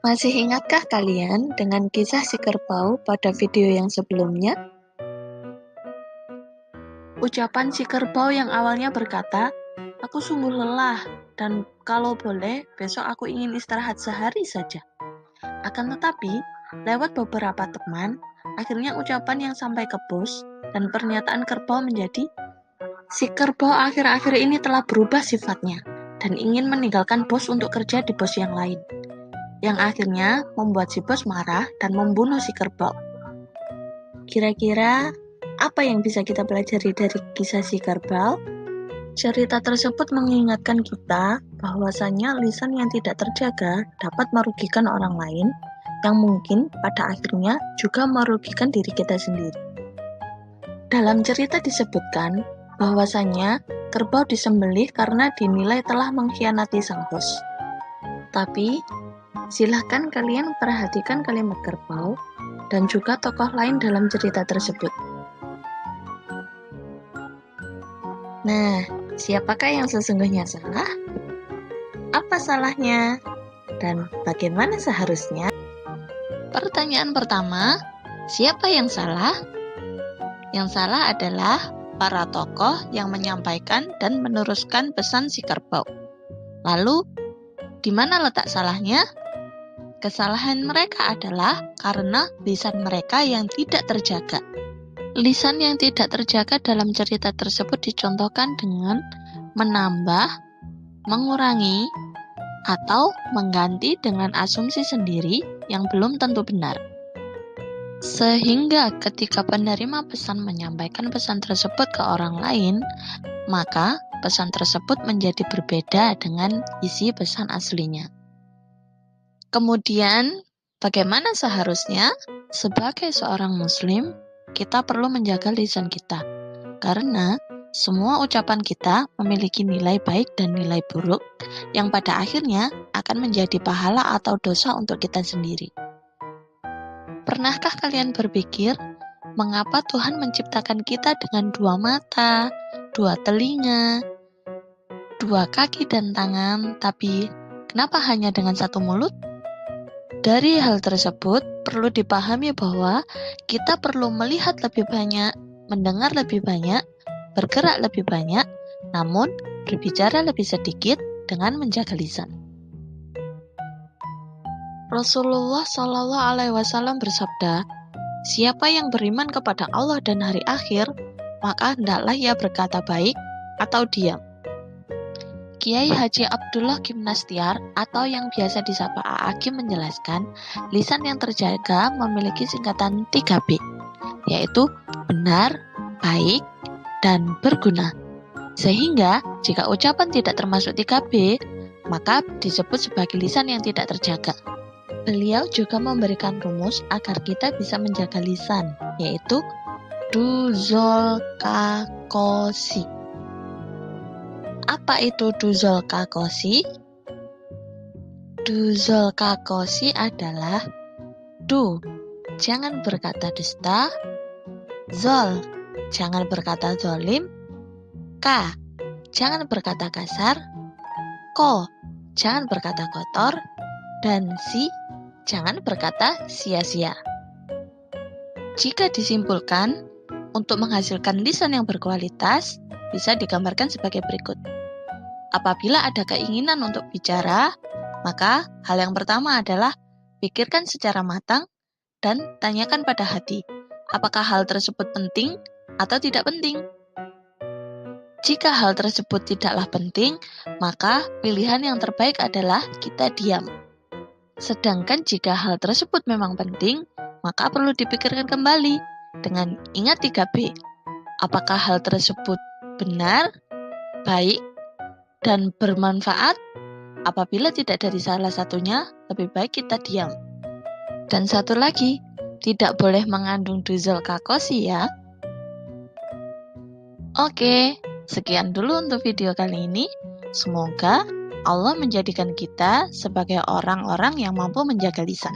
Masih ingatkah kalian dengan kisah si kerbau pada video yang sebelumnya? Ucapan si kerbau yang awalnya berkata, "Aku sungguh lelah, dan kalau boleh, besok aku ingin istirahat sehari saja." Akan tetapi, lewat beberapa teman, akhirnya ucapan yang sampai ke bos, dan pernyataan kerbau menjadi, si kerbau akhir-akhir ini telah berubah sifatnya, dan ingin meninggalkan bos untuk kerja di bos yang lain. Yang akhirnya membuat si bos marah dan membunuh si kerbau. Kira-kira apa yang bisa kita pelajari dari kisah si kerbau? Cerita tersebut mengingatkan kita bahwasannya lisan yang tidak terjaga dapat merugikan orang lain, yang mungkin pada akhirnya juga merugikan diri kita sendiri. Dalam cerita disebutkan bahwasannya kerbau disembelih karena dinilai telah mengkhianati sang bos. Tapi silahkan kalian perhatikan kalimat kerbau dan juga tokoh lain dalam cerita tersebut. Nah, siapakah yang sesungguhnya salah? Apa salahnya? Dan bagaimana seharusnya? Pertanyaan pertama, siapa yang salah? Yang salah adalah para tokoh yang menyampaikan dan meneruskan pesan si kerbau. Lalu, di mana letak salahnya? Kesalahan mereka adalah karena lisan mereka yang tidak terjaga. Lisan yang tidak terjaga dalam cerita tersebut dicontohkan dengan menambah, mengurangi, atau mengganti dengan asumsi sendiri yang belum tentu benar. Sehingga ketika penerima pesan menyampaikan pesan tersebut ke orang lain, maka pesan tersebut menjadi berbeda dengan isi pesan aslinya. Kemudian, bagaimana seharusnya? Sebagai seorang muslim, kita perlu menjaga lisan kita, karena semua ucapan kita memiliki nilai baik dan nilai buruk yang pada akhirnya akan menjadi pahala atau dosa untuk kita sendiri. Pernahkah kalian berpikir, mengapa Tuhan menciptakan kita dengan 2 mata, 2 telinga, 2 kaki dan tangan, tapi kenapa hanya dengan 1 mulut? Dari hal tersebut, perlu dipahami bahwa kita perlu melihat lebih banyak, mendengar lebih banyak, bergerak lebih banyak, namun berbicara lebih sedikit dengan menjaga lisan. Rasulullah Shallallahu Alaihi Wasallam bersabda, "Siapa yang beriman kepada Allah dan hari akhir, maka hendaklah ia berkata baik atau diam." Kiai Haji Abdullah Gimnastiar atau yang biasa disapa A'agim menjelaskan, lisan yang terjaga memiliki singkatan 3B, yaitu benar, baik, dan berguna. Sehingga jika ucapan tidak termasuk 3B, maka disebut sebagai lisan yang tidak terjaga. Beliau juga memberikan rumus agar kita bisa menjaga lisan, yaitu duzol kakosi. Apa itu duzol kakosi? Duzol kakosi adalah jangan berkata dusta, zol, jangan berkata zolim, jangan berkata kasar, jangan berkata kotor, dan jangan berkata sia-sia. Jika disimpulkan, untuk menghasilkan lisan yang berkualitas, bisa digambarkan sebagai berikut. Apabila ada keinginan untuk bicara, maka hal yang pertama adalah pikirkan secara matang dan tanyakan pada hati, apakah hal tersebut penting atau tidak penting. Jika hal tersebut tidaklah penting, maka pilihan yang terbaik adalah kita diam. Sedangkan jika hal tersebut memang penting, maka perlu dipikirkan kembali dengan ingat 3B. Apakah hal tersebut benar, baik, dan bermanfaat? Apabila tidak dari salah satunya, lebih baik kita diam. Dan satu lagi, tidak boleh mengandung duzol kakosi ya. Oke, sekian dulu untuk video kali ini. Semoga Allah menjadikan kita sebagai orang-orang yang mampu menjaga lisan.